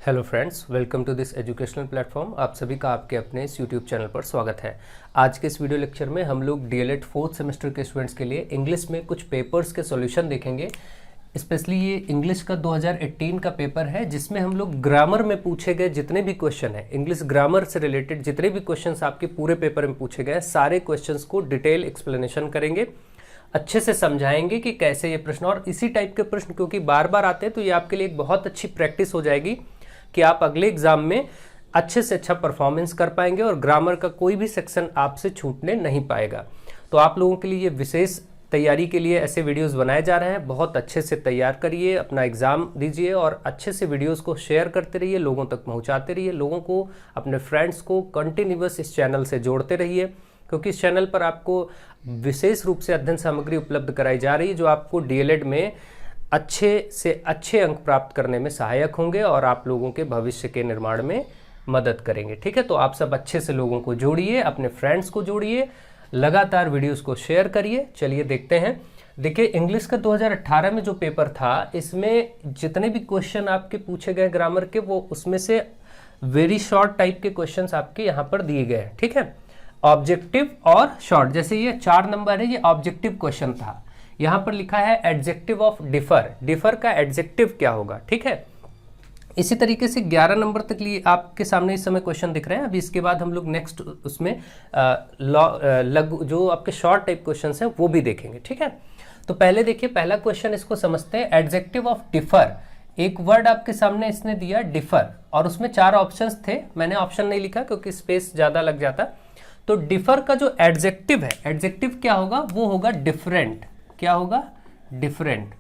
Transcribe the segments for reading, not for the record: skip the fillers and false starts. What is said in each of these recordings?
Hello friends, welcome to this educational platform. आप सभी का आपके अपने इस यूट्यूब चैनल पर स्वागत है। आज के इस वीडियो लेक्चर में हम लोग डीएलएड फोर्थ सेमेस्टर के स्टूडेंट्स के लिए इंग्लिश में कुछ पेपर्स के सॉल्यूशन देखेंगे। स्पेशली ये इंग्लिश का 2018 का पेपर है, जिसमें हम लोग ग्रामर में पूछे गए जितने भी क्वेश्चन हैं, इंग्लिश ग्रामर से रिलेटेड जितने भी क्वेश्चन आपके पूरे पेपर में पूछे गए, सारे क्वेश्चन को डिटेल एक्सप्लेनेशन करेंगे, अच्छे से समझाएंगे कि कैसे ये प्रश्न, और इसी टाइप के प्रश्न क्योंकि बार बार आते हैं तो ये आपके लिए एक बहुत अच्छी प्रैक्टिस हो जाएगी कि आप अगले एग्जाम में अच्छे से अच्छा परफॉर्मेंस कर पाएंगे और ग्रामर का कोई भी सेक्शन आपसे छूटने नहीं पाएगा। तो आप लोगों के लिए ये विशेष तैयारी के लिए ऐसे वीडियोस बनाए जा रहे हैं। बहुत अच्छे से तैयार करिए, अपना एग्जाम दीजिए और अच्छे से वीडियोस को शेयर करते रहिए, लोगों तक पहुंचाते रहिए, लोगों को, अपने फ्रेंड्स को कंटिन्यूअस इस चैनल से जोड़ते रहिए, क्योंकि इस चैनल पर आपको विशेष रूप से अध्ययन सामग्री उपलब्ध कराई जा रही है जो आपको डीएलएड में अच्छे से अच्छे अंक प्राप्त करने में सहायक होंगे और आप लोगों के भविष्य के निर्माण में मदद करेंगे। ठीक है, तो आप सब अच्छे से लोगों को जोड़िए, अपने फ्रेंड्स को जोड़िए, लगातार वीडियोस को शेयर करिए। चलिए देखते हैं। देखिए, इंग्लिश का 2018 में जो पेपर था, इसमें जितने भी क्वेश्चन आपके पूछे गए ग्रामर के, वो उसमें से वेरी शॉर्ट टाइप के क्वेश्चन आपके यहाँ पर दिए गए हैं। ठीक है, ऑब्जेक्टिव और शॉर्ट। जैसे ये 4 नंबर है, ये ऑब्जेक्टिव क्वेश्चन था। यहां पर लिखा है एडजेक्टिव ऑफ डिफर, डिफर का एडजेक्टिव क्या होगा। ठीक है, इसी तरीके से 11 नंबर तक लिए आपके सामने इस समय क्वेश्चन दिख रहे हैं। अभी इसके बाद हम लोग नेक्स्ट उसमें जो आपके शॉर्ट टाइप क्वेश्चन हैं वो भी देखेंगे। ठीक है, तो पहले देखिए, पहला क्वेश्चन इसको समझते हैं। एडजेक्टिव ऑफ डिफर, एक वर्ड आपके सामने इसने दिया डिफर, और उसमें 4 ऑप्शंस थे। मैंने ऑप्शन नहीं लिखा क्योंकि स्पेस ज्यादा लग जाता। तो डिफर का जो एडजेक्टिव है, एडजेक्टिव क्या होगा, वो होगा डिफरेंट। क्या होगा, डिफरेंट।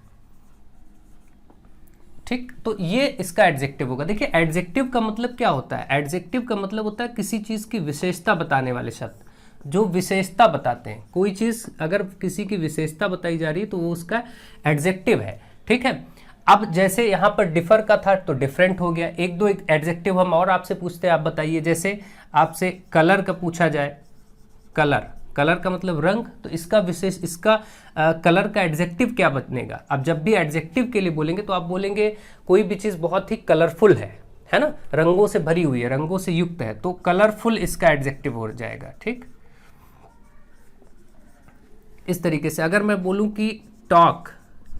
ठीक, तो ये इसका एडजेक्टिव होगा। देखिए, एडजेक्टिव का मतलब क्या होता है, एडजेक्टिव का मतलब होता है किसी चीज की विशेषता बताने वाले शब्द, जो विशेषता बताते हैं। कोई चीज अगर किसी की विशेषता बताई जा रही है तो वो उसका एडजेक्टिव है। ठीक है, अब जैसे यहां पर डिफर का था तो डिफरेंट हो गया। एक दो एडजेक्टिव हम और आपसे पूछते हैं, आप बताइए। जैसे आपसे कलर का पूछा जाए, कलर, कलर का मतलब रंग, तो इसका विशेष, इसका कलर का एडजेक्टिव क्या बनेगा। अब जब भी एडजेक्टिव के लिए बोलेंगे तो आप बोलेंगे कोई भी चीज बहुत ही कलरफुल है ना, रंगों से भरी हुई है, रंगों से युक्त है, तो कलरफुल इसका एडजेक्टिव हो जाएगा। ठीक, इस तरीके से अगर मैं बोलूं कि टॉक,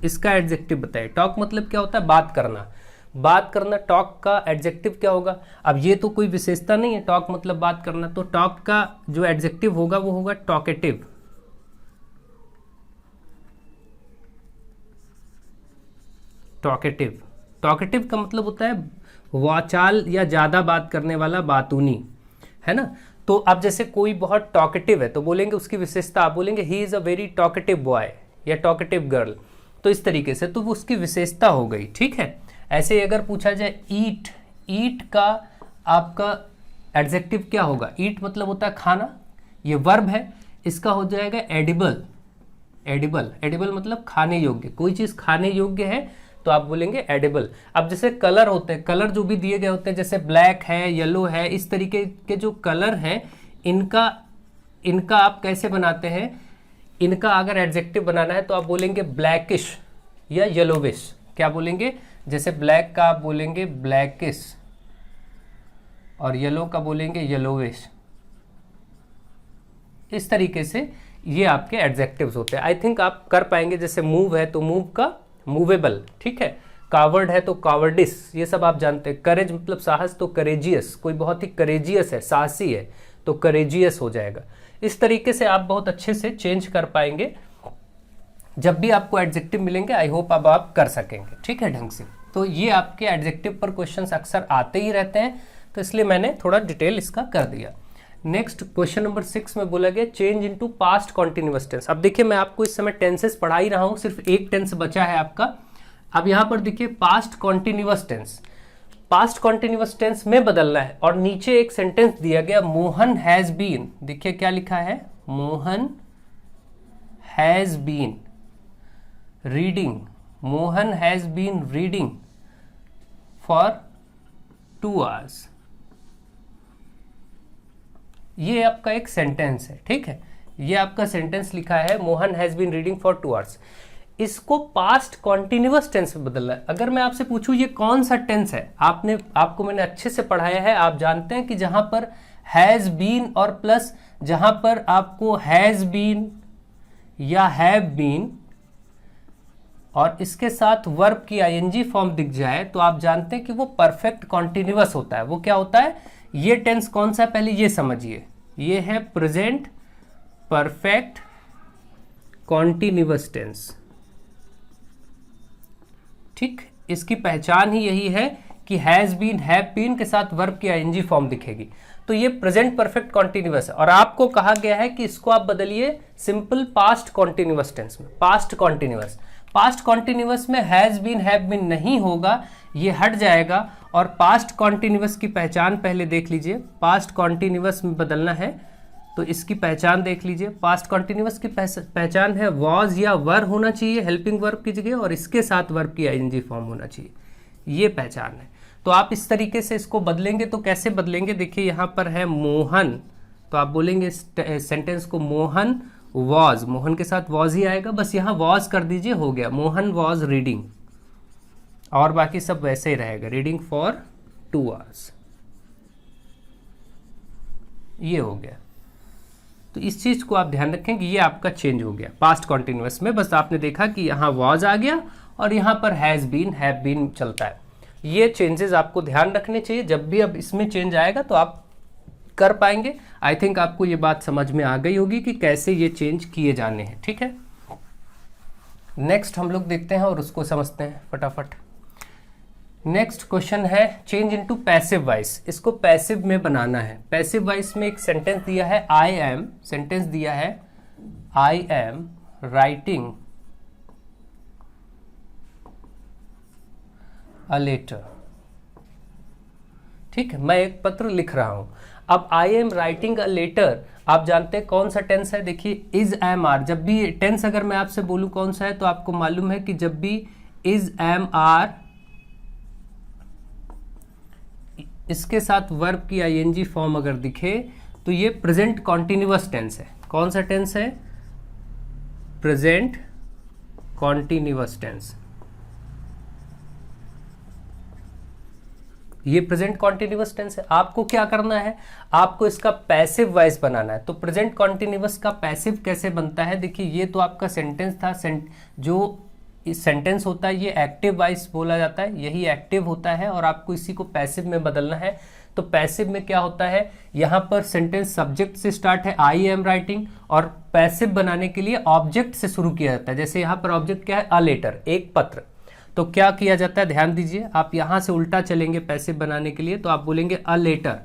इसका एडजेक्टिव बताइए। टॉक मतलब क्या होता है, बात करना, बात करना, टॉक का एडजेक्टिव क्या होगा। अब ये तो कोई विशेषता नहीं है, टॉक मतलब बात करना, तो टॉक का जो एडजेक्टिव होगा वो होगा टॉकेटिव। टॉकेटिव, टॉकेटिव का मतलब होता है वाचाल या ज्यादा बात करने वाला, बातूनी, है ना। तो अब जैसे कोई बहुत टॉकेटिव है तो बोलेंगे उसकी विशेषता, आप बोलेंगे he is a very talkative boy या टॉकेटिव गर्ल, तो इस तरीके से तो वो उसकी विशेषता हो गई। ठीक है, ऐसे ही अगर पूछा जाए ईट, ईट का आपका एडजेक्टिव क्या होगा। ईट मतलब होता है खाना, ये वर्ब है, इसका हो जाएगा एडिबल। एडिबल, एडिबल मतलब खाने योग्य, कोई चीज खाने योग्य है तो आप बोलेंगे एडिबल। अब जैसे कलर होते हैं, कलर जो भी दिए गए होते हैं, जैसे ब्लैक है, येलो है, इस तरीके के जो कलर हैं, इनका आप कैसे बनाते हैं, इनका अगर एडजेक्टिव बनाना है तो आप बोलेंगे ब्लैकिश या येलोविश। क्या बोलेंगे, जैसे ब्लैक का आप बोलेंगे ब्लैकिश और येलो का बोलेंगे येलोविश। इस तरीके से ये आपके एडजेक्टिव्स होते हैं। आई थिंक आप कर पाएंगे। जैसे मूव है तो मूव का मूवेबल, ठीक है। कावर्ड है तो कावर्डिस, ये सब आप जानते हैं। करेज मतलब साहस, तो करेजियस, कोई बहुत ही करेजियस है, साहसी है, तो करेजियस हो जाएगा। इस तरीके से आप बहुत अच्छे से चेंज कर पाएंगे जब भी आपको एडजेक्टिव मिलेंगे। आई होप अब आप कर सकेंगे, ठीक है, ढंग से। तो ये आपके एडजेक्टिव पर क्वेश्चंस अक्सर आते ही रहते हैं, तो इसलिए मैंने थोड़ा डिटेल इसका कर दिया। नेक्स्ट क्वेश्चन नंबर 6 में बोला गया change into past continuous tense. अब देखिए, मैं आपको इस समय टेंसेस पढ़ा ही रहा हूं, सिर्फ एक टेंस बचा है आपका। अब यहां पर देखिए past continuous tense, past continuous tense में बदलना है, और नीचे एक सेंटेंस दिया गया मोहन हैज बीन। देखिए क्या लिखा है, Mohan has been reading, Mohan has been reading for 2 hours। ये आपका एक सेंटेंस है, ठीक है, ये आपका सेंटेंस लिखा है Mohan has been reading for 2 hours। इसको पास्ट कॉन्टिन्यूअस टेंस में बदलना है। अगर मैं आपसे पूछूं ये कौन सा टेंस है, आपको मैंने अच्छे से पढ़ाया है, आप जानते हैं कि जहां पर हैज बीन और प्लस जहां पर आपको हैज बीन या हैव बीन और इसके साथ वर्ब की आईएनजी फॉर्म दिख जाए तो आप जानते हैं कि वो परफेक्ट कॉन्टिन्यूअस होता है। वो क्या होता है, ये टेंस कौन सा है पहले ये समझिए, ये है प्रेजेंट परफेक्ट कॉन्टिन्यूअस टेंस। ठीक, इसकी पहचान ही यही है कि हैज बीन हैव बीन के साथ वर्ब की आईएनजी फॉर्म दिखेगी। तो ये प्रेजेंट परफेक्ट कॉन्टिन्यूअस है और आपको कहा गया है कि इसको आप बदलिए सिंपल पास्ट कॉन्टिन्यूअस टेंस में। पास्ट कॉन्टिन्यूअस में हैज बीन हैव बीन नहीं होगा, ये हट जाएगा और पास्ट कॉन्टिन्यूअस की पहचान पहले देख लीजिए। पास्ट कॉन्टिन्यूअस में बदलना है तो इसकी पहचान देख लीजिए। पास्ट कॉन्टिन्यूअस की पहचान है वॉज या वर होना चाहिए हेल्पिंग वर्ब की जगह और इसके साथ वर्ब की आईएनजी फॉर्म होना चाहिए, ये पहचान है। तो आप इस तरीके से इसको बदलेंगे तो कैसे बदलेंगे, देखिए यहाँ पर है मोहन, तो आप बोलेंगे सेंटेंस को मोहन वॉज, मोहन के साथ वॉज ही आएगा, बस यहाँ वॉज कर दीजिए, हो गया मोहन वॉज रीडिंग और बाकी सब वैसे ही रहेगा, रीडिंग फॉर 2 hours, ये हो गया। तो इस चीज को आप ध्यान रखें कि ये आपका चेंज हो गया पास्ट कॉन्टिन्यूअस में। बस आपने देखा कि यहाँ वॉज आ गया और यहाँ पर हैज बीन हैव बीन चलता है। ये चेंजेस आपको ध्यान रखने चाहिए, जब भी अब इसमें चेंज आएगा तो आप कर पाएंगे। आई थिंक आपको ये बात समझ में आ गई होगी कि कैसे ये चेंज किए जाने हैं। ठीक है, नेक्स्ट हम लोग देखते हैं और उसको समझते हैं फटाफट। नेक्स्ट क्वेश्चन है चेंज इनटू पैसिव वॉइस। इसको पैसिव में बनाना है। पैसिव वॉइस में एक सेंटेंस दिया है आई एम, सेंटेंस दिया है I am writing a letter. ठीक है, मैं एक पत्र लिख रहा हूं। अब I am writing a letter, आप जानते हैं कौन सा टेंस है, देखिए इज एम आर। जब भी टेंस अगर मैं आपसे बोलूं कौन सा है तो आपको मालूम है कि जब भी इज एम आर इसके साथ वर्ब की आईएनजी फॉर्म अगर दिखे तो ये प्रेजेंट कॉन्टिन्यूअस टेंस है। कौन सा टेंस है, प्रेजेंट कॉन्टिन्यूअस टेंस। ये प्रेजेंट कॉन्टिन्यूअस टेंस है। आपको क्या करना है, आपको इसका पैसिव वॉइस बनाना है। तो प्रेजेंट कॉन्टिन्यूअस का पैसिव कैसे बनता है, देखिए ये तो आपका सेंटेंस था, जो सेंटेंस होता है ये एक्टिव वॉइस बोला जाता है, यही एक्टिव होता है और आपको इसी को पैसिव में बदलना है। तो पैसिव में क्या होता है, यहाँ पर सेंटेंस सब्जेक्ट से स्टार्ट है आई एम राइटिंग और पैसिव बनाने के लिए ऑब्जेक्ट से शुरू किया जाता है। जैसे यहाँ पर ऑब्जेक्ट क्या है, अ लेटर, एक पत्र। तो क्या किया जाता है, ध्यान दीजिए, आप यहाँ से उल्टा चलेंगे पैसिव बनाने के लिए, तो आप बोलेंगे अ लेटर।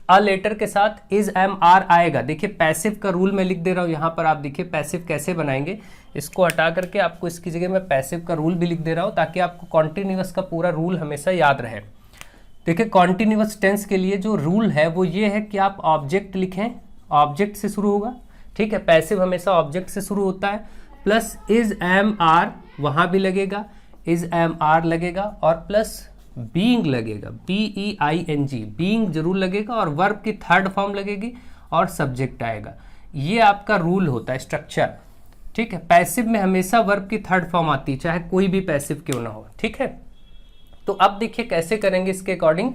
अ लेटर के साथ इज एम आर आएगा। देखिए पैसिव का रूल मैं लिख दे रहा हूँ यहाँ पर, आप देखिए पैसिव कैसे बनाएंगे। इसको हटा करके आपको इसकी जगह मैं पैसिव का रूल भी लिख दे रहा हूँ ताकि आपको कॉन्टिन्यूअस का पूरा रूल हमेशा याद रहे। देखिए कॉन्टिन्यूअस टेंस के लिए जो रूल है वो ये है कि आप ऑब्जेक्ट लिखें, ऑब्जेक्ट से शुरू होगा। ठीक है, पैसिव हमेशा ऑब्जेक्ट से शुरू होता है, प्लस इज एम आर वहाँ भी लगेगा, इज एम आर लगेगा और प्लस बीइंग लगेगा, BEING, बीइंग जरूर लगेगा और वर्ब की थर्ड फॉर्म लगेगी और सब्जेक्ट आएगा। ये आपका रूल होता है, स्ट्रक्चर। ठीक है, पैसिव में हमेशा वर्ब की थर्ड फॉर्म आती है, चाहे कोई भी पैसिव क्यों ना हो। ठीक है, तो अब देखिए कैसे करेंगे इसके अकॉर्डिंग।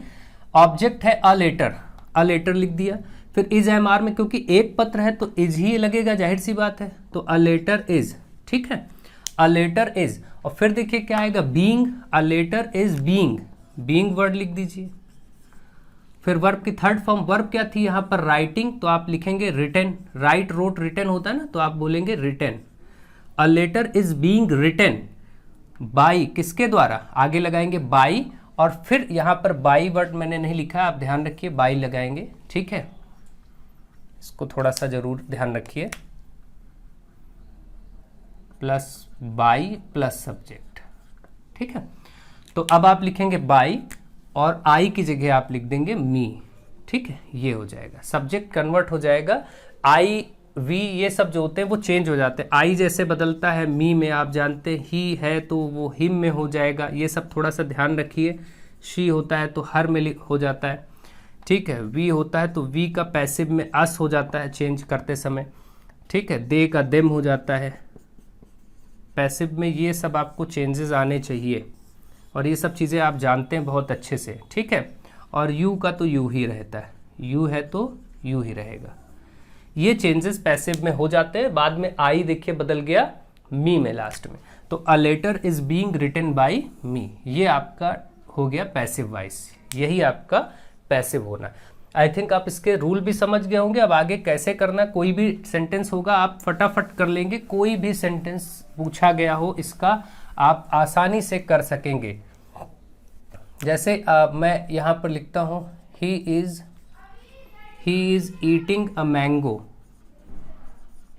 ऑब्जेक्ट है अ लेटर, अ लेटर लिख दिया, फिर इज एम आर में क्योंकि एक पत्र है तो इज ही लगेगा, जाहिर सी बात है, तो अ लेटर इज। ठीक है, अ लेटर इज, और फिर देखिए क्या आएगा, being, a letter is being, being word लिख दीजिए। फिर वर्ब की थर्ड फॉर्म, वर्ब क्या थी यहाँ पर, राइटिंग, तो आप लिखेंगे रिटन, राइट रोट रिटन होता है ना, तो आप बोलेंगे written. A letter is being written by, किसके द्वारा, आगे लगाएंगे बाई, और फिर यहाँ पर बाई वर्ड मैंने नहीं लिखा, आप ध्यान रखिए बाई लगाएंगे। ठीक है, इसको थोड़ा सा जरूर ध्यान रखिए, प्लस बाई प्लस सब्जेक्ट। ठीक है, तो अब आप लिखेंगे बाई और आई की जगह आप लिख देंगे मी। ठीक है, ये हो जाएगा, सब्जेक्ट कन्वर्ट हो जाएगा। आई वी ये सब जो होते हैं वो चेंज हो जाते हैं। आई जैसे बदलता है मी में, आप जानते हैं ही है तो वो हिम में हो जाएगा, ये सब थोड़ा सा ध्यान रखिए। शी होता है तो हर में हो जाता है। ठीक है, वी होता है तो वी का पैसिव में अस हो जाता है चेंज करते समय। ठीक है, दे का देम हो जाता है पैसिव में ये सब आपको चेंजेस आने चाहिए, और ये सब चीज़ें आप जानते हैं बहुत अच्छे से, ठीक है। और यू का तो यू ही रहता है, यू है तो यू ही रहेगा। ये चेंजेस पैसिव में हो जाते हैं। बाद में आई देखिए बदल गया मी में लास्ट में, तो a letter is being written by me, ये आपका हो गया पैसिव वॉइस, यही आपका पैसिव होना। आई थिंक आप इसके रूल भी समझ गए होंगे। अब आगे कैसे करना, कोई भी सेंटेंस होगा आप फटाफट कर लेंगे, कोई भी सेंटेंस पूछा गया हो इसका आप आसानी से कर सकेंगे। जैसे मैं यहाँ पर लिखता हूँ he is eating a mango,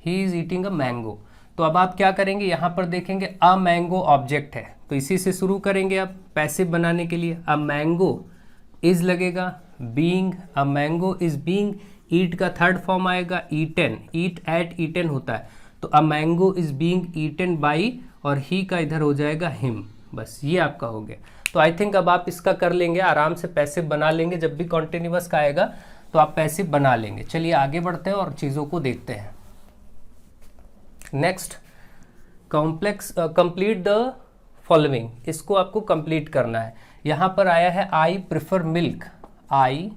he is eating a mango. तो अब आप क्या करेंगे, यहाँ पर देखेंगे अ मैंगो ऑब्जेक्ट है, तो इसी से शुरू करेंगे आप पैसिव बनाने के लिए। अ मैंगो इज लगेगा, being, a mango is being, eat का थर्ड फॉर्म आएगा ईटन, ईट एट ईटन होता है, तो a mango is being eaten by, और ही का इधर हो जाएगा हिम। बस ये आपका हो गया। तो आई थिंक अब आप इसका कर लेंगे, आराम से पैसिव बना लेंगे। जब भी कॉन्टिन्यूअस का आएगा तो आप पैसिव बना लेंगे। चलिए आगे बढ़ते हैं और चीज़ों को देखते हैं। Next, complex complete the following, इसको आपको कंप्लीट करना है। यहाँ पर आया है I prefer milk, I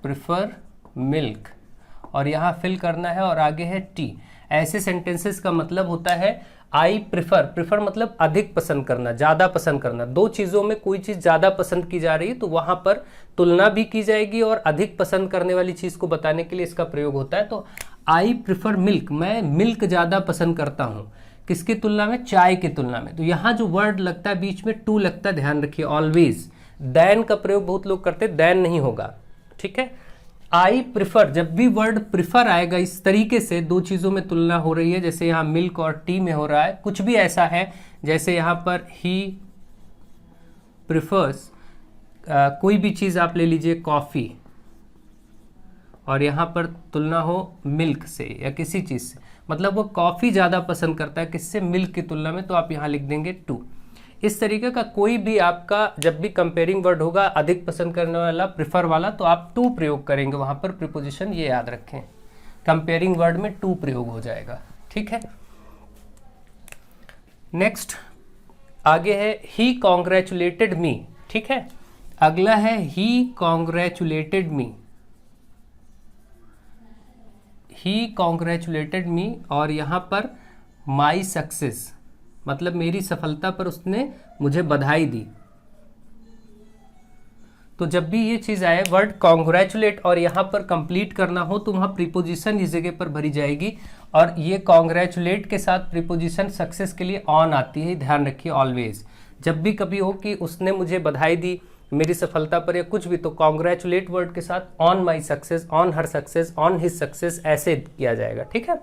prefer milk, और यहाँ फिल करना है, और आगे है टी। ऐसे सेंटेंसेस का मतलब होता है आई प्रिफर मतलब अधिक पसंद करना, ज़्यादा पसंद करना। दो चीज़ों में कोई चीज़ ज़्यादा पसंद की जा रही है तो वहाँ पर तुलना भी की जाएगी, और अधिक पसंद करने वाली चीज़ को बताने के लिए इसका प्रयोग होता है। तो आई प्रिफर मिल्क, मैं मिल्क ज़्यादा पसंद करता हूँ, किसकी तुलना में, चाय की तुलना में। तो यहाँ जो वर्ड लगता है बीच में टू लगता है, ध्यान रखिए ऑलवेज। देन का प्रयोग बहुत लोग करते हैं, देन नहीं होगा, ठीक है। आई प्रिफर, जब भी वर्ड प्रिफर आएगा इस तरीके से, दो चीज़ों में तुलना हो रही है, जैसे यहाँ मिल्क और टी में हो रहा है, कुछ भी ऐसा है, जैसे यहाँ पर ही प्रिफर्स, कोई भी चीज़ आप ले लीजिए कॉफ़ी, और यहाँ पर तुलना हो मिल्क से या किसी चीज़ से, मतलब वो कॉफ़ी ज़्यादा पसंद करता है किससे, मिल्क की तुलना में, तो आप यहाँ लिख देंगे टू। इस तरीके का कोई भी आपका जब भी कंपेयरिंग वर्ड होगा अधिक पसंद करने वाला, प्रिफर वाला, तो आप टू प्रयोग करेंगे वहाँ पर। प्रीपोजिशन ये याद रखें, कंपेयरिंग वर्ड में टू प्रयोग हो जाएगा, ठीक है। नेक्स्ट आगे है ही कॉन्ग्रेचुलेटेड मी, ठीक है। अगला है ही कॉन्ग्रेचुलेटेड मी, ही कॉन्ग्रेचुलेटेड मी, और यहाँ पर माई सक्सेस मतलब मेरी सफलता पर उसने मुझे बधाई दी। तो जब भी ये चीज़ आए वर्ड कॉन्ग्रेचुलेट और यहाँ पर कंप्लीट करना हो तो वहाँ प्रीपोजिशन इस जगह पर भरी जाएगी, और ये कॉन्ग्रेचुलेट के साथ प्रीपोजिशन सक्सेस के लिए ऑन आती है, ध्यान रखिए ऑलवेज। जब भी कभी हो कि उसने मुझे बधाई दी मेरी सफलता पर या कुछ भी, तो कॉन्ग्रेचुलेट वर्ड के साथ on my success, on her success, on his success, ऐसे किया जाएगा, ठीक है।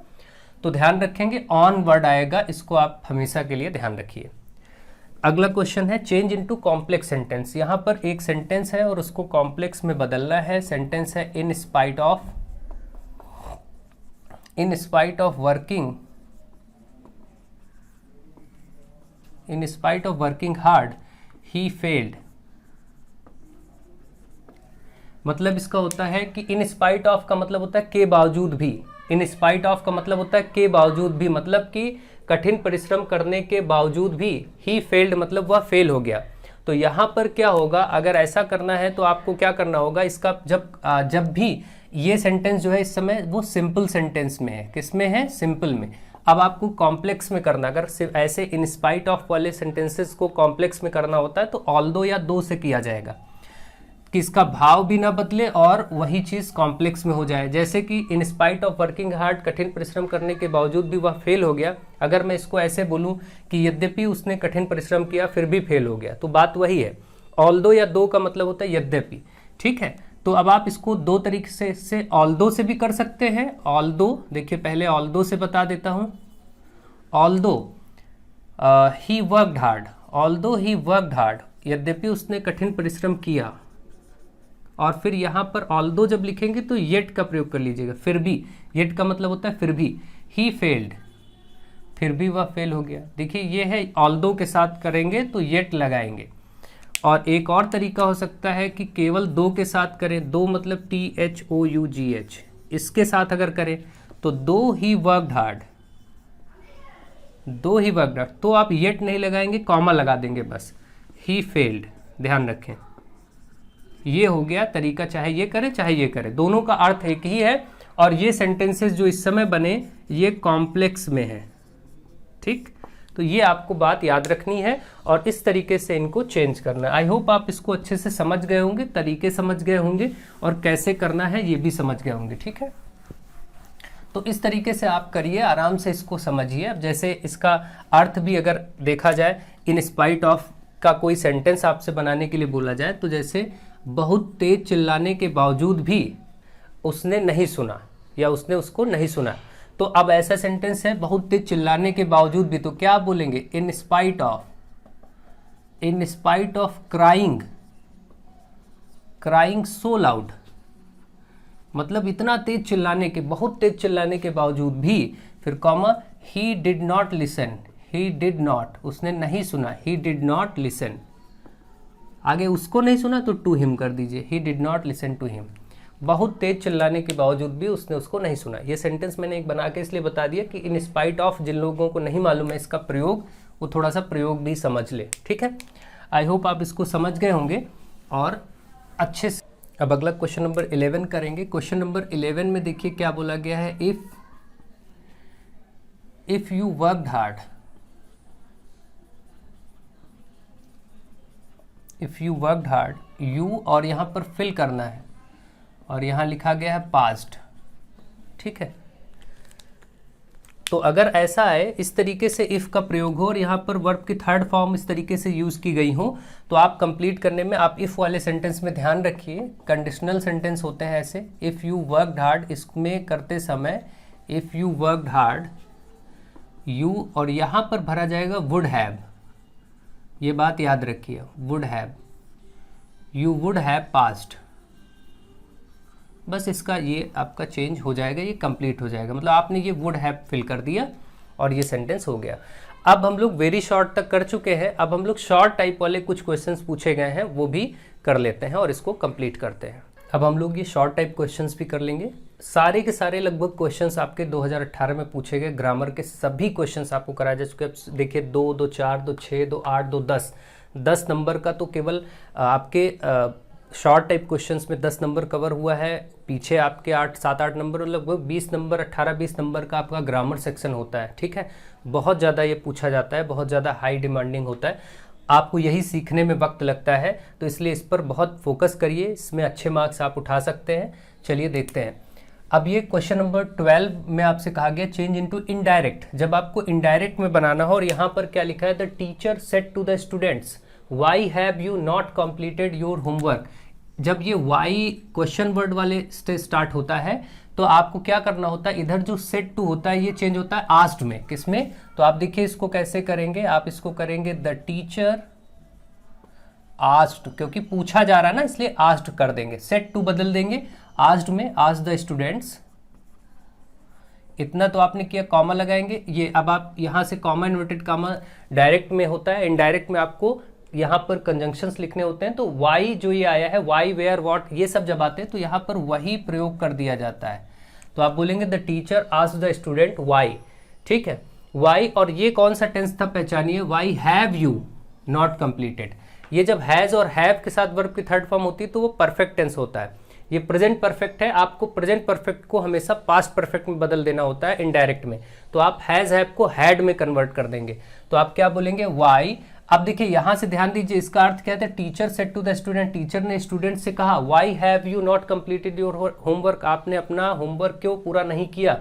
तो ध्यान रखेंगे ऑन वर्ड आएगा, इसको आप हमेशा के लिए ध्यान रखिए। अगला क्वेश्चन है चेंज इनटू कॉम्प्लेक्स सेंटेंस। यहाँ पर एक सेंटेंस है और उसको कॉम्प्लेक्स में बदलना है। सेंटेंस है in spite of working hard he failed. मतलब इसका होता है कि इन स्पाइट ऑफ का मतलब होता है के बावजूद भी, इन स्पाइट ऑफ का मतलब होता है के बावजूद भी, मतलब कि कठिन परिश्रम करने के बावजूद भी, ही फेल्ड मतलब वह फेल हो गया। तो यहाँ पर क्या होगा, अगर ऐसा करना है तो आपको क्या करना होगा, इसका जब भी ये सेंटेंस जो है इस समय वो सिंपल सेंटेंस में है, किस में है, सिंपल में। अब आपको कॉम्प्लेक्स में करना, अगर सिर्फ ऐसे इन स्पाइट ऑफ वाले सेंटेंसेस को कॉम्प्लेक्स में करना होता है तो ऑल्दो या दो से किया जाएगा, कि इसका भाव भी ना बदले और वही चीज़ कॉम्प्लेक्स में हो जाए। जैसे कि in spite of working hard, कठिन परिश्रम करने के बावजूद भी वह फेल हो गया। अगर मैं इसको ऐसे बोलूं कि यद्यपि उसने कठिन परिश्रम किया फिर भी फेल हो गया, तो बात वही है। ऑल्दो या दो का मतलब होता है यद्यपि, ठीक है। तो अब आप इसको दो तरीके से ऑल्दो से भी कर सकते हैं। ऑल्दो, देखिए पहले ऑल्दो से बता देता हूँ। Although he worked hard, although he worked hard, यद्यपि उसने कठिन परिश्रम किया। और फिर यहाँ पर ऑल्दो जब लिखेंगे तो येट का प्रयोग कर लीजिएगा, फिर भी। येट का मतलब होता है फिर भी। ही फेल्ड, फिर भी वह फेल हो गया। देखिए ये है, ऑल्दो के साथ करेंगे तो येट लगाएंगे। और एक और तरीका हो सकता है कि केवल दो के साथ करें, दो मतलब THOUGH, इसके साथ अगर करें तो दो ही वर्कड हार्ड, दो ही वर्क हार्ड, तो आप येट नहीं लगाएंगे, कॉमा लगा देंगे बस, ही फेल्ड, ध्यान रखें। ये हो गया तरीका, चाहे ये करे चाहे ये करे, दोनों का अर्थ एक ही है। और ये सेंटेंसेस जो इस समय बने ये कॉम्प्लेक्स में है, ठीक। तो ये आपको बात याद रखनी है और इस तरीके से इनको चेंज करना है। आई होप आप इसको अच्छे से समझ गए होंगे, तरीके समझ गए होंगे और कैसे करना है ये भी समझ गए होंगे, ठीक है। तो इस तरीके से आप करिए, आराम से इसको समझिए। अब जैसे इसका अर्थ भी अगर देखा जाए, इन स्पाइट ऑफ का कोई सेंटेंस आपसे बनाने के लिए बोला जाए तो जैसे बहुत तेज चिल्लाने के बावजूद भी उसने नहीं सुना या उसने उसको नहीं सुना, तो अब ऐसा सेंटेंस है बहुत तेज चिल्लाने के बावजूद भी, तो क्या आप बोलेंगे? In spite of crying so loud, मतलब इतना तेज चिल्लाने के, बहुत तेज चिल्लाने के बावजूद भी, फिर comma, he did not listen, he did not, उसने नहीं सुना, ही डिड नॉट लिसन, आगे उसको नहीं सुना तो टू हिम कर दीजिए, he did not listen to him, बहुत तेज चिल्लाने के बावजूद भी उसने उसको नहीं सुना। ये सेंटेंस मैंने एक बना के इसलिए बता दिया कि इन स्पाइट ऑफ, जिन लोगों को नहीं मालूम है इसका प्रयोग, वो थोड़ा सा प्रयोग भी समझ ले, ठीक है। आई होप आप इसको समझ गए होंगे और अच्छे से। अब अगला क्वेश्चन नंबर 11 करेंगे। क्वेश्चन नंबर 11 में देखिए क्या बोला गया है, if you worked hard, if you worked hard, you और यहाँ पर फिल करना है और यहाँ लिखा गया है पास्ट, ठीक है। तो अगर ऐसा है, इस तरीके से इफ का प्रयोग हो और यहाँ पर वर्ब की थर्ड फॉर्म इस तरीके से यूज की गई हो, तो आप कंप्लीट करने में आप इफ वाले सेंटेंस में ध्यान रखिए, कंडीशनल सेंटेंस होते हैं ऐसे। इफ यू वर्कड हार्ड, इसमें करते समय if you worked hard, you और यहाँ पर भरा जाएगा वुड हैव, ये बात याद रखिए, would have, you would have past, बस इसका ये आपका चेंज हो जाएगा, ये कंप्लीट हो जाएगा, मतलब आपने ये वुड हैव फिल कर दिया और ये सेंटेंस हो गया। अब हम लोग वेरी शॉर्ट तक कर चुके हैं, अब हम लोग शॉर्ट टाइप वाले कुछ क्वेश्चंस पूछे गए हैं वो भी कर लेते हैं और इसको कंप्लीट करते हैं। अब हम लोग ये शॉर्ट टाइप क्वेश्चंस भी कर लेंगे। सारे के सारे लगभग क्वेश्चंस आपके 2018 में पूछे गए ग्रामर के सभी क्वेश्चंस आपको कराए जा चुके हैं। देखिए 2, 2, 4, 2, 6, 2, 8, 2, 10 नंबर का तो केवल आपके शॉर्ट टाइप क्वेश्चंस में 10 नंबर कवर हुआ है, पीछे आपके 7-8 नंबर, लगभग 20 नंबर, 18-20 नंबर का आपका ग्रामर सेक्शन होता है, ठीक है। बहुत ज़्यादा ये पूछा जाता है, बहुत ज़्यादा हाई डिमांडिंग होता है, आपको यही सीखने में वक्त लगता है, तो इसलिए इस पर बहुत फोकस करिए, इसमें अच्छे मार्क्स आप उठा सकते हैं। चलिए देखते हैं। अब ये क्वेश्चन नंबर 12 में आपसे कहा गया चेंज इनटू इनडायरेक्ट, जब आपको इनडायरेक्ट में बनाना हो और यहाँ पर क्या लिखा है, the teacher said to the students why have you not completed your homework. जब ये वाई क्वेश्चन वर्ड वाले से स्टार्ट होता है तो आपको क्या करना होता है, इधर जो सेड टू होता है ये चेंज होता है आस्क्ड में, किसमें, तो आप देखिए इसको कैसे करेंगे, आप इसको करेंगे द टीचर आस्क्ड, क्योंकि पूछा जा रहा है ना इसलिए आस्क्ड कर देंगे, सेड टू बदल देंगे आस्क्ड में, आस्क्ड द स्टूडेंट्स, इतना तो आपने किया, कॉमा लगाएंगे। ये अब आप यहाँ से कॉमा इन्वर्टेड कॉमा डायरेक्ट में होता है, इनडायरेक्ट में आपको यहाँ पर कंजंक्शंस लिखने होते हैं, तो वाई जो ये आया है, वाई वेयर व्हाट, ये सब जब आते हैं तो यहाँ पर वही प्रयोग कर दिया जाता है, तो आप बोलेंगे the teacher asked the student why, ठीक है, वाई। और ये कौन सा टेंस था पहचानिए, why have you not completed, ये जब हैज और हैव के साथ वर्ब की थर्ड फॉर्म होती है तो वो परफेक्ट टेंस होता है, ये प्रेजेंट परफेक्ट है, आपको प्रेजेंट परफेक्ट को हमेशा पास्ट परफेक्ट में बदल देना होता है इनडायरेक्ट में, तो आप हैज हैव को हैड में कन्वर्ट कर देंगे, तो आप क्या बोलेंगे, वाई। अब देखिए यहां से ध्यान दीजिए, इसका अर्थ क्या है, teacher said to the student, teacher ने स्टूडेंट से कहा why have you not completed your homework, आपने अपना होमवर्क क्यों पूरा नहीं किया,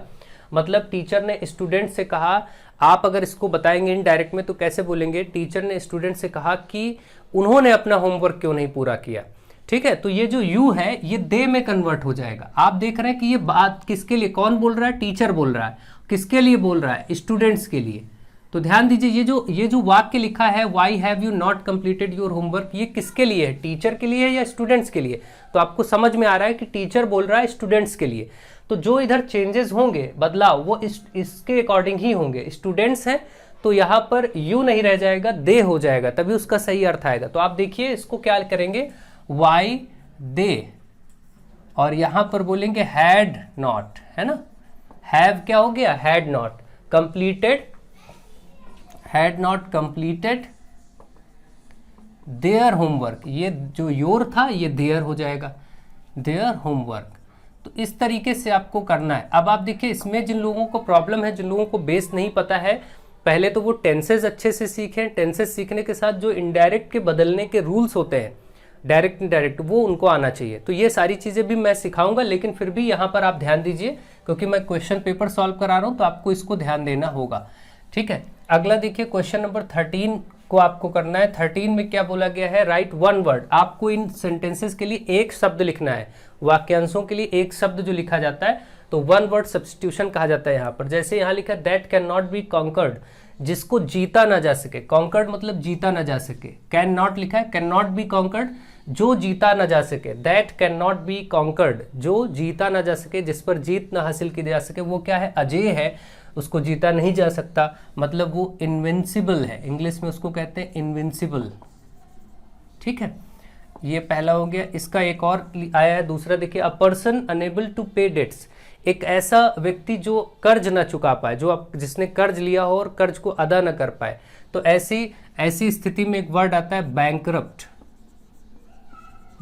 मतलब टीचर ने स्टूडेंट से कहा। आप अगर इसको बताएंगे इनडायरेक्ट में तो कैसे बोलेंगे, टीचर ने स्टूडेंट से कहा कि उन्होंने अपना होमवर्क क्यों नहीं पूरा किया, ठीक है। तो ये जो यू है ये दे में कन्वर्ट हो जाएगा। आप देख रहे हैं कि ये बात किसके लिए, कौन बोल रहा है, टीचर बोल रहा है, किसके लिए बोल रहा है, स्टूडेंट्स के लिए। तो ध्यान दीजिए ये जो वाक्य लिखा है why have you not completed your homework, ये किसके लिए है, टीचर के लिए या स्टूडेंट्स के लिए, तो आपको समझ में आ रहा है कि टीचर बोल रहा है स्टूडेंट्स के लिए, तो जो इधर चेंजेस होंगे, बदलाव, वो इसके अकॉर्डिंग ही होंगे। स्टूडेंट्स हैं तो यहाँ पर यू नहीं रह जाएगा, दे हो जाएगा, तभी उसका सही अर्थ आएगा। तो आप देखिए इसको क्या करेंगे, वाई दे, और यहां पर बोलेंगे हैड नॉट, है ना, हैव क्या हो गया, had not completed had not completed their homework, ये जो योर था ये देयर हो जाएगा, देयर होमवर्क। तो इस तरीके से आपको करना है। अब आप देखिए इसमें जिन लोगों को प्रॉब्लम है, जिन लोगों को बेस नहीं पता है, पहले तो वो टेंसेज अच्छे से सीखें। टेंसेज सीखने के साथ जो इनडायरेक्ट के बदलने के रूल्स होते हैं, डायरेक्ट इनडायरेक्ट, वो उनको आना चाहिए। तो ये सारी चीज़ें भी मैं सिखाऊंगा, लेकिन फिर भी यहाँ पर आप ध्यान दीजिए क्योंकि मैं क्वेश्चन पेपर सॉल्व करा रहा हूँ, तो आपको इसको ध्यान देना होगा। ठीक है, अगला देखिए क्वेश्चन नंबर 13 को आपको करना है। 13 में क्या बोला गया है, राइट वन वर्ड। आपको इन सेंटेंसेस के लिए एक शब्द लिखना है, वाक्यांशों के लिए एक शब्द जो लिखा जाता है तो वन वर्ड सब्स्टिट्यूशन कहा जाता है। यहाँ पर जैसे यहाँ लिखा that can not be conquered, जिसको जीता ना जा सके। कॉन्कर्ड मतलब जीता ना जा सके। कैन नॉट लिखा है, कैन नॉट बी कॉन्कर्ड, जो जीता ना जा सके। That can not be conquered, जो जीता ना जा सके, जिस पर जीत ना हासिल की जा सके, वो क्या है, अजेय है, उसको जीता नहीं जा सकता, मतलब वो इनविंसिबल है। इंग्लिश में उसको कहते हैं इनविंसिबल। ठीक है, ये पहला हो गया। इसका एक और आया है दूसरा, देखिए, अ पर्सन अनेबल टू पे डेट्स, एक ऐसा व्यक्ति जो कर्ज ना चुका पाए, जिसने कर्ज लिया हो और कर्ज को अदा ना कर पाए। तो ऐसी स्थिति में एक वर्ड आता है बैंकरप्ट,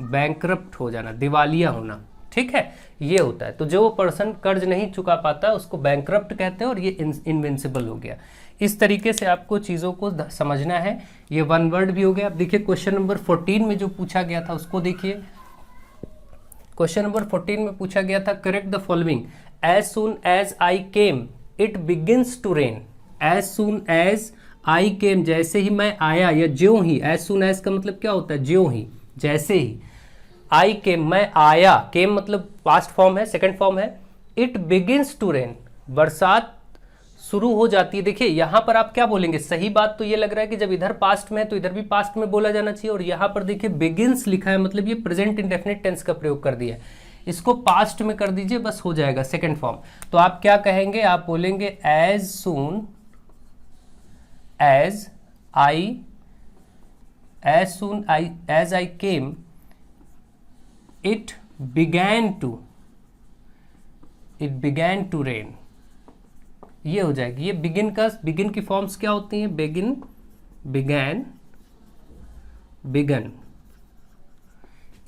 बैंकरप्ट हो जाना, दिवालिया होना। ठीक है, ये होता है। तो जो पर्सन कर्ज नहीं चुका पाता उसको बैंकरप्ट कहते हैं, और ये इनविंसिबल हो गया। इस तरीके से आपको चीज़ों को समझना है। ये वन वर्ड भी हो गया। अब देखिए क्वेश्चन नंबर 14 में जो पूछा गया था उसको देखिए। क्वेश्चन नंबर 14 में पूछा गया था, correct the following, as soon as I came it begins to rain. As soon as I came, जैसे ही मैं आया, या ज्यों ही। एज सून एज का मतलब क्या होता है, ज्यों ही, जैसे ही। आई केम, मैं आया। केम मतलब पास्ट फॉर्म है, सेकंड फॉर्म है। इट बिगिंस टू रेन, बरसात शुरू हो जाती है। देखिए यहां पर आप क्या बोलेंगे, सही बात तो ये लग रहा है कि जब इधर पास्ट में है तो इधर भी पास्ट में बोला जाना चाहिए। और यहां पर देखिए बिगिंस लिखा है, मतलब ये प्रेजेंट इंडेफिनिट टेंस का प्रयोग कर दिया है। इसको पास्ट में कर दीजिए, बस हो जाएगा सेकंड फॉर्म। तो आप क्या कहेंगे, आप बोलेंगे as soon as I came it began to rain. ये हो जाएगी। ये बिगिन की फॉर्म्स क्या होती हैं, बिगैन, बिगन,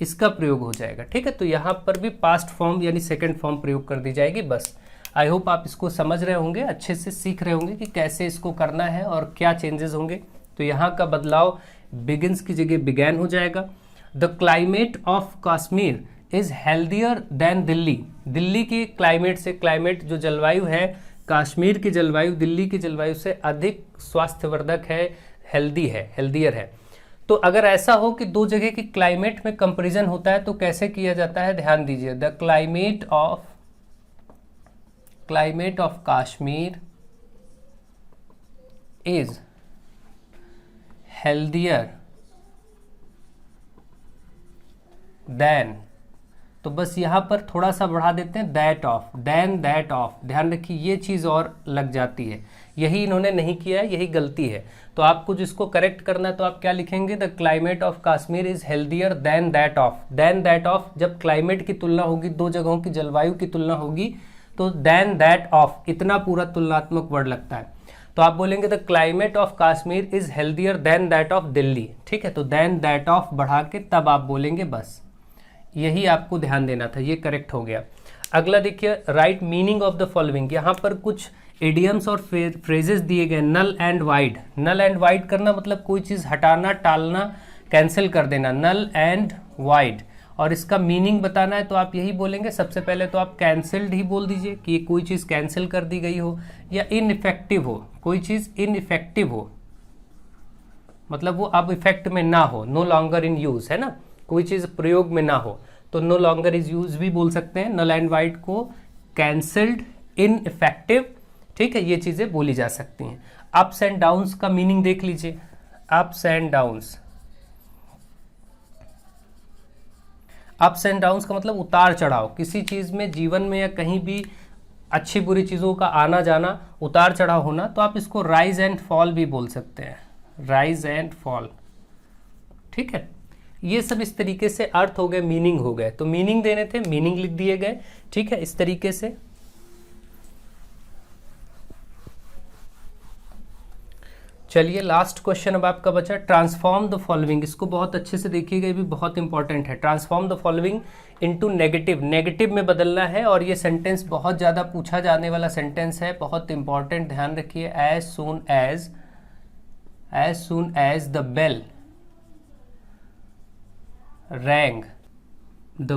इसका प्रयोग हो जाएगा। ठीक है, तो यहां पर भी पास्ट फॉर्म यानी सेकंड फॉर्म प्रयोग कर दी जाएगी। बस आई होप आप इसको समझ रहे होंगे, अच्छे से सीख रहे होंगे कि कैसे इसको करना है और क्या चेंजेस होंगे। तो यहाँ का बदलाव बिगिन्स की जगह बिगैन हो जाएगा। The climate of Kashmir is healthier then Delhi. Delhi की क्लाइमेट से, क्लाइमेट जो जलवायु है, कश्मीर की जलवायु दिल्ली की जलवायु से अधिक स्वास्थ्यवर्धक है, हेल्दी है, हेल्दियर है। तो अगर ऐसा हो कि दो जगह की क्लाइमेट में कंपैरिजन होता है तो कैसे किया जाता है, ध्यान दीजिए। The climate of Kashmir is healthier than, तो बस यहाँ पर थोड़ा सा बढ़ा देते हैं, that of, than that of. ध्यान रखिए ये चीज़ और लग जाती है, यही इन्होंने नहीं किया है, यही गलती है। तो आपको जिसको करेक्ट करना है तो आप क्या लिखेंगे, the climate of Kashmir is healthier than that of. Than that of, जब क्लाइमेट की तुलना होगी, दो जगहों की जलवायु की तुलना होगी, तो देन दैट ऑफ, इतना पूरा तुलनात्मक वर्ड लगता है। तो आप बोलेंगे the climate of Kashmir is healthier than that of Delhi. ठीक है, तो देन दैट ऑफ बढ़ा के तब आप बोलेंगे, बस यही आपको ध्यान देना था, ये करेक्ट हो गया। अगला देखिए, write meaning of the following. यहाँ पर कुछ इडियम्स और फ्रेजेस दिए गए। Null and void, null and void करना मतलब कोई चीज़ हटाना, टालना, कैंसिल कर देना, नल एंड वाइड। और इसका मीनिंग बताना है तो आप यही बोलेंगे। सबसे पहले तो आप कैंसिल्ड ही बोल दीजिए कि कोई चीज़ कैंसिल कर दी गई हो, या इनइफेक्टिव हो, कोई चीज़ इनइफेक्टिव हो मतलब वो अब इफेक्ट में ना हो, नो लॉन्गर इन यूज है ना, कोई चीज़ प्रयोग में ना हो, तो नो लॉन्गर इज यूज भी बोल सकते हैं। नल एंड वाइड को कैंसल्ड, इनइफेक्टिव, ठीक है, ये चीज़ें बोली जा सकती हैं। अप्स एंड डाउन्स का मीनिंग देख लीजिए। Ups and downs, ups and downs का मतलब उतार चढ़ाव। किसी चीज़ में, जीवन में या कहीं भी अच्छी बुरी चीज़ों का आना जाना, उतार चढ़ाव होना, तो आप इसको राइज एंड फॉल भी बोल सकते हैं, राइज एंड फॉल। ठीक है, ये सब इस तरीके से अर्थ हो गए, मीनिंग हो गए। तो मीनिंग देने थे, मीनिंग लिख दिए गए। ठीक है, इस तरीके से। चलिए लास्ट क्वेश्चन अब आपका बचा, ट्रांसफॉर्म द फॉलोइंग। इसको बहुत अच्छे से देखिएगा, ये भी बहुत इंपॉर्टेंट है। Transform the following into negative, negative में बदलना है। और ये सेंटेंस बहुत ज़्यादा पूछा जाने वाला सेंटेंस है, बहुत इंपॉर्टेंट, ध्यान रखिए। As soon as the bell rang, the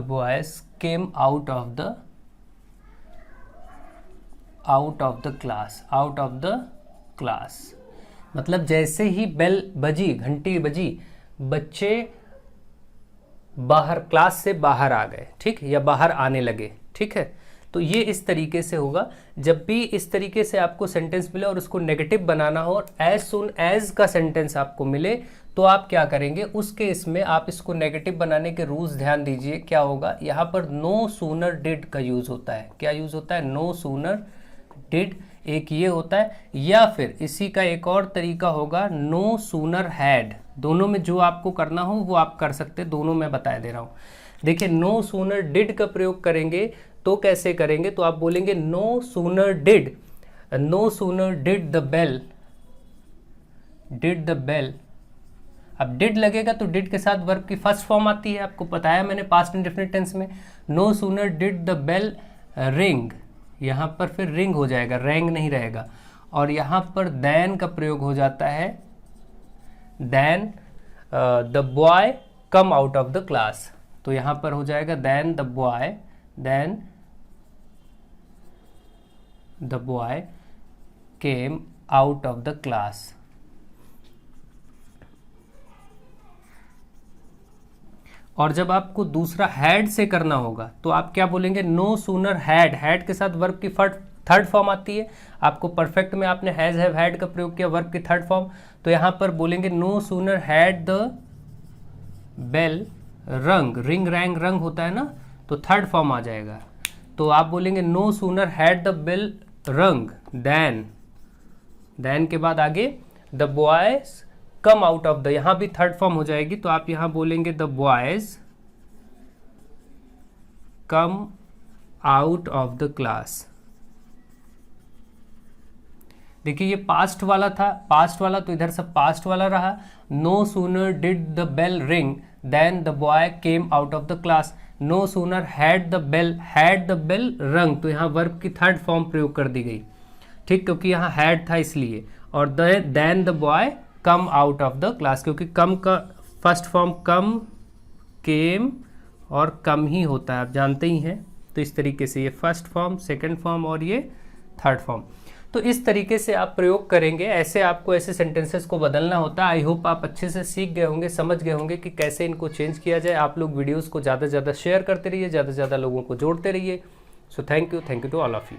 boys came out of the class। मतलब जैसे ही बेल बजी, घंटी बजी, बच्चे बाहर, क्लास से बाहर आ गए, ठीक, या बाहर आने लगे, ठीक है। तो ये इस तरीके से होगा। जब भी इस तरीके से आपको सेंटेंस मिले और उसको नेगेटिव बनाना हो और एज सून एज का सेंटेंस आपको मिले, तो आप क्या करेंगे, उस केस में आप इसको नेगेटिव बनाने के रूल्स ध्यान दीजिए। क्या होगा, यहाँ पर नो सूनर डिड का यूज होता है। क्या यूज होता है, नो सूनर डिड, एक ये होता है। या फिर इसी का एक और तरीका होगा, नो सूनर हैड। दोनों में जो आपको करना हो वो आप कर सकते, दोनों मैं बता दे रहा हूँ। देखिए, नो सूनर डिड का प्रयोग करेंगे तो कैसे करेंगे, तो आप बोलेंगे no sooner did the bell. अब डिड लगेगा तो डिड के साथ वर्ब की फर्स्ट फॉर्म आती है, आपको बताया मैंने, पास्ट इंडेफिनिट टेंस में। No sooner did the bell ring, यहाँ पर फिर रिंग हो जाएगा, रैंग नहीं रहेगा। और यहाँ पर देन का प्रयोग हो जाता है, then the boy come out of the class. तो यहाँ पर हो जाएगा then the boy came out of the class. और जब आपको दूसरा हैड से करना होगा तो आप क्या बोलेंगे, नो सूनर हैड के साथ वर्ब की थर्ड फॉर्म आती है। आपको परफेक्ट में आपने हैज हैव हैड का प्रयोग किया, वर्ब की थर्ड फॉर्म। तो यहाँ पर बोलेंगे no sooner had the bell rung, ring rang rung होता है ना, तो थर्ड फॉर्म आ जाएगा। तो आप बोलेंगे no sooner had the bell rung then के बाद आगे the boys come out of the, यहां भी थर्ड फॉर्म हो जाएगी। तो आप यहां बोलेंगे the boys come out of the class. देखिए, ये पास्ट वाला था, पास्ट वाला, तो इधर सब पास्ट वाला रहा। No sooner did the bell ring then the boy came out of the class. No sooner had the bell rung, तो यहाँ वर्ब की थर्ड फॉर्म प्रयोग कर दी गई, ठीक, क्योंकि यहाँ हैड था इसलिए। और then the boy come out of the class, क्योंकि कम का फर्स्ट फॉर्म कम, केम और कम ही होता है, आप जानते ही हैं। तो इस तरीके से ये फर्स्ट फॉर्म, सेकंड फॉर्म और ये थर्ड फॉर्म। तो इस तरीके से आप प्रयोग करेंगे, ऐसे आपको ऐसे सेंटेंसेस को बदलना होता है। आई होप आप अच्छे से सीख गए होंगे, समझ गए होंगे कि कैसे इनको चेंज किया जाए। आप लोग वीडियोस को ज़्यादा से ज़्यादा शेयर करते रहिए, ज़्यादा से ज़्यादा लोगों को जोड़ते रहिए। So thank you to all of you.